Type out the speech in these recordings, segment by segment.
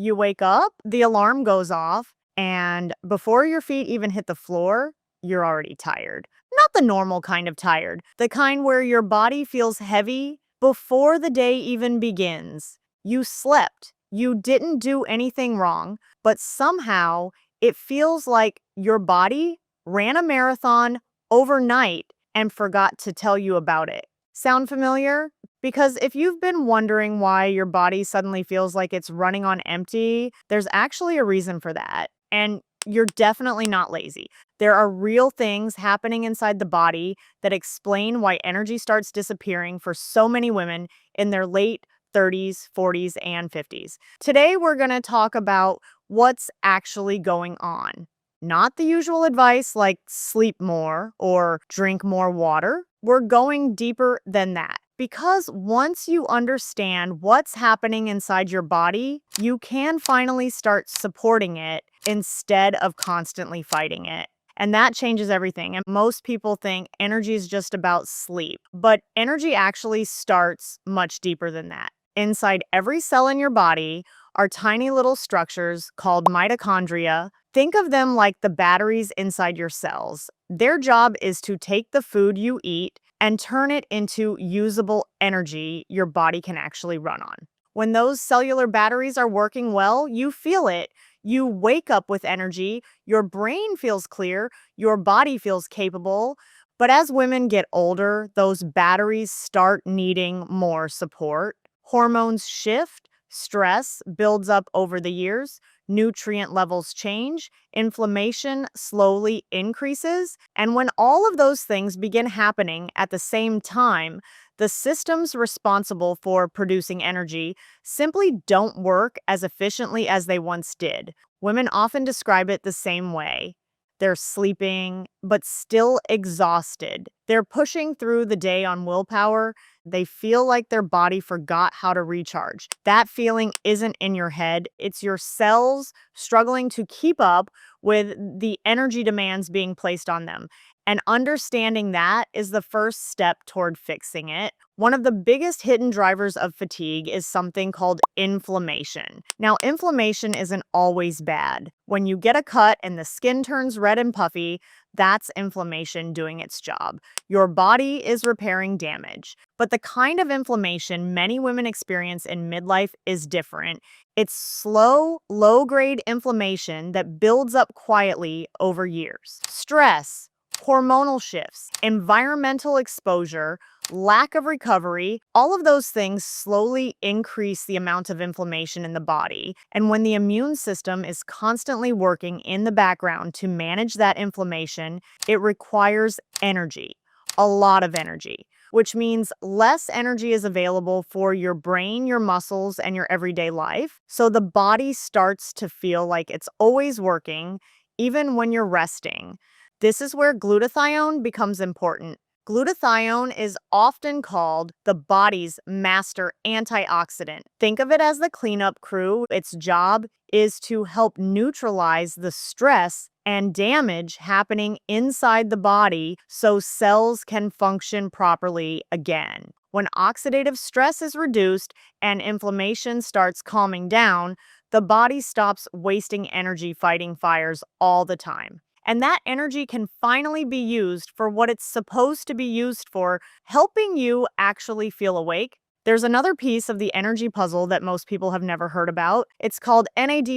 You wake up, the alarm goes off, and before your feet even hit the floor, you're already tired. Not the normal kind of tired, the kind where your body feels heavy before the day even begins. You slept, you didn't do anything wrong, but somehow it feels like your body ran a marathon overnight and forgot to tell you about it. Sound familiar? Because if you've been wondering why your body suddenly feels like it's running on empty, there's actually a reason for that. And you're definitely not lazy. There are real things happening inside the body that explain why energy starts disappearing for so many women in their late 30s, 40s, and 50s. Today, we're going to talk about what's actually going on. Not the usual advice like sleep more or drink more water. We're going deeper than that. Because once you understand what's happening inside your body, you can finally start supporting it instead of constantly fighting it. And that changes everything. And most people think energy is just about sleep, but energy actually starts much deeper than that. Inside every cell in your body are tiny little structures called mitochondria. Think of them like the batteries inside your cells. Their job is to take the food you eat and turn it into usable energy your body can actually run on. When those cellular batteries are working well, you feel it. You wake up with energy, your brain feels clear, your body feels capable. But as women get older, those batteries start needing more support. Hormones shift, stress builds up over the years, nutrient levels change, inflammation slowly increases, and when all of those things begin happening at the same time, the systems responsible for producing energy simply don't work as efficiently as they once did. Women often describe it the same way. They're sleeping, but still exhausted. They're pushing through the day on willpower. They feel like their body forgot how to recharge. That feeling isn't in your head, it's your cells struggling to keep up with the energy demands being placed on them. And understanding that is the first step toward fixing it. One of the biggest hidden drivers of fatigue is something called inflammation. Now, inflammation isn't always bad. When you get a cut and the skin turns red and puffy, that's inflammation doing its job. Your body is repairing damage. But the kind of inflammation many women experience in midlife is different. It's slow, low-grade inflammation that builds up quietly over years. Stress, hormonal shifts, environmental exposure, lack of recovery, all of those things slowly increase the amount of inflammation in the body. And when the immune system is constantly working in the background to manage that inflammation, it requires energy, a lot of energy, which means less energy is available for your brain, your muscles, and your everyday life. So the body starts to feel like it's always working, even when you're resting. This is where glutathione becomes important. Glutathione is often called the body's master antioxidant. Think of it as the cleanup crew. Its job is to help neutralize the stress and damage happening inside the body so cells can function properly again. When oxidative stress is reduced and inflammation starts calming down, the body stops wasting energy fighting fires all the time. And that energy can finally be used for what it's supposed to be used for, helping you actually feel awake. There's another piece of the energy puzzle that most people have never heard about. It's called NAD+.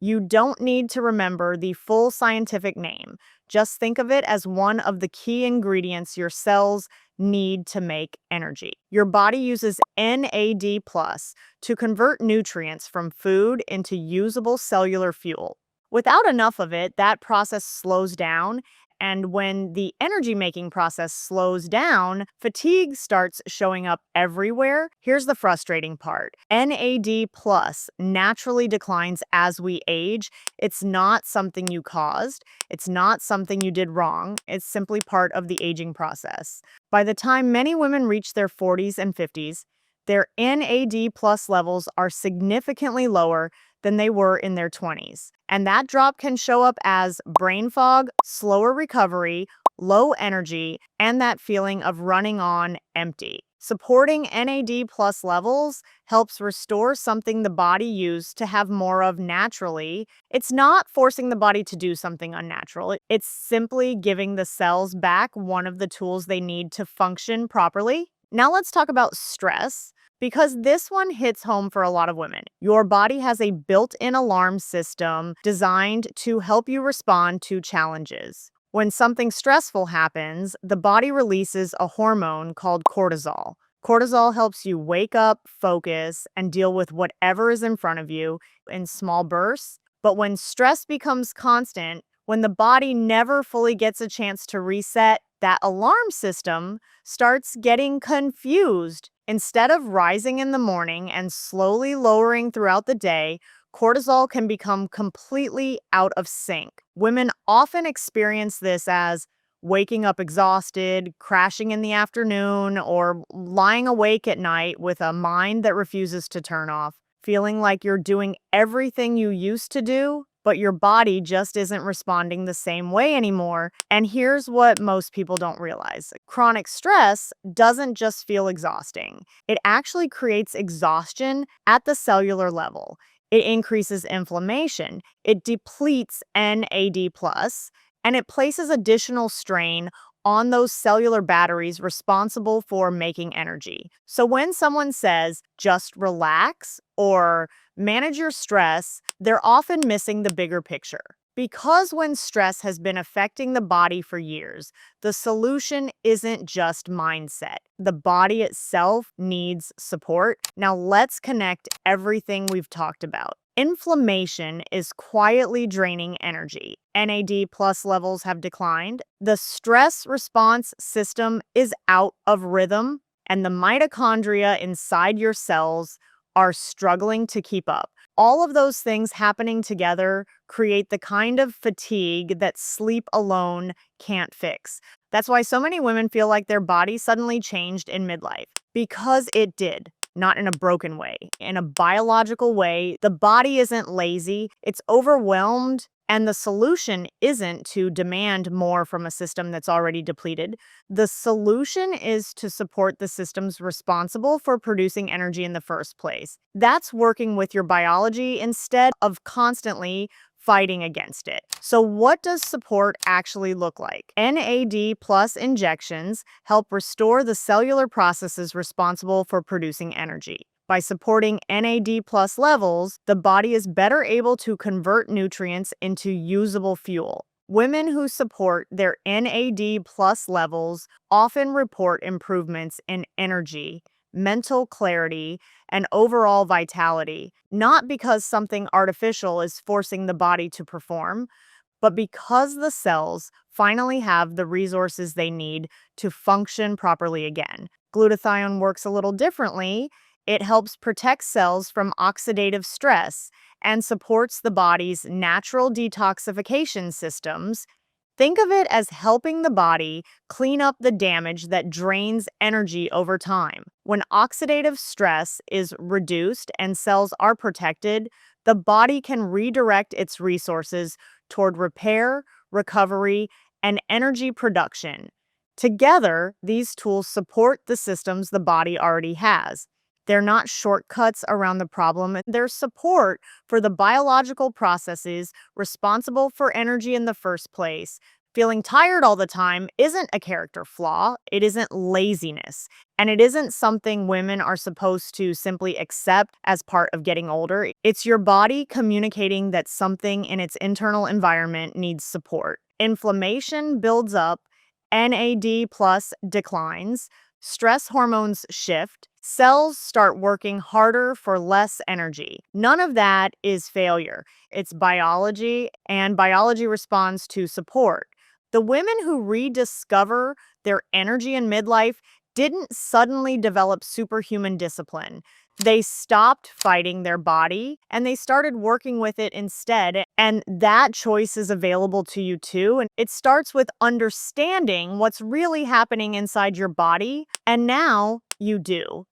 You don't need to remember the full scientific name. Just think of it as one of the key ingredients your cells need to make energy. Your body uses NAD+ to convert nutrients from food into usable cellular fuel. Without enough of it, that process slows down, and when the energy-making process slows down, fatigue starts showing up everywhere. Here's the frustrating part. NAD+ naturally declines as we age. It's not something you caused. It's not something you did wrong. It's simply part of the aging process. By the time many women reach their 40s and 50s, their NAD+ levels are significantly lower than they were in their 20s. And that drop can show up as brain fog, slower recovery, low energy, and that feeling of running on empty. Supporting NAD plus levels helps restore something the body used to have more of naturally. It's not forcing the body to do something unnatural. It's simply giving the cells back one of the tools they need to function properly. Now let's talk about stress, because this one hits home for a lot of women. Your body has a built-in alarm system designed to help you respond to challenges. When something stressful happens, the body releases a hormone called cortisol. Cortisol helps you wake up, focus, and deal with whatever is in front of you in small bursts. But when stress becomes constant, when the body never fully gets a chance to reset, that alarm system starts getting confused. Instead of rising in the morning and slowly lowering throughout the day, cortisol can become completely out of sync. Women often experience this as waking up exhausted, crashing in the afternoon, or lying awake at night with a mind that refuses to turn off, feeling like you're doing everything you used to do, but your body just isn't responding the same way anymore. And here's what most people don't realize. Chronic stress doesn't just feel exhausting. It actually creates exhaustion at the cellular level. It increases inflammation, it depletes NAD+, and it places additional strain on those cellular batteries responsible for making energy. So when someone says, just relax or manage your stress, they're often missing the bigger picture. Because when stress has been affecting the body for years, the solution isn't just mindset. The body itself needs support. Now let's connect everything we've talked about. Inflammation is quietly draining energy. NAD plus levels have declined. The stress response system is out of rhythm, and the mitochondria inside your cells are struggling to keep up. All of those things happening together create the kind of fatigue that sleep alone can't fix. That's why so many women feel like their body suddenly changed in midlife. Because it did. Not in a broken way, in a biological way. The body isn't lazy, it's overwhelmed, and the solution isn't to demand more from a system that's already depleted. The solution is to support the systems responsible for producing energy in the first place. That's working with your biology instead of constantly fighting against it. So what does support actually look like? NAD plus injections help restore the cellular processes responsible for producing energy. By supporting NAD plus levels, the body is better able to convert nutrients into usable fuel. Women who support their NAD plus levels often report improvements in energy, mental clarity, and overall vitality, not because something artificial is forcing the body to perform, but because the cells finally have the resources they need to function properly again. Glutathione works a little differently. It helps protect cells from oxidative stress and supports the body's natural detoxification systems. Think of it as helping the body clean up the damage that drains energy over time. When oxidative stress is reduced and cells are protected, the body can redirect its resources toward repair, recovery, and energy production. Together, these tools support the systems the body already has. They're not shortcuts around the problem, they're support for the biological processes responsible for energy in the first place. Feeling tired all the time isn't a character flaw, it isn't laziness, and it isn't something women are supposed to simply accept as part of getting older. It's your body communicating that something in its internal environment needs support. Inflammation builds up, NAD plus declines, stress hormones shift, cells start working harder for less energy. None of that is failure. It's biology, and biology responds to support. The women who rediscover their energy in midlife didn't suddenly develop superhuman discipline. They stopped fighting their body and they started working with it instead. And that choice is available to you too. And it starts with understanding what's really happening inside your body. And now you do.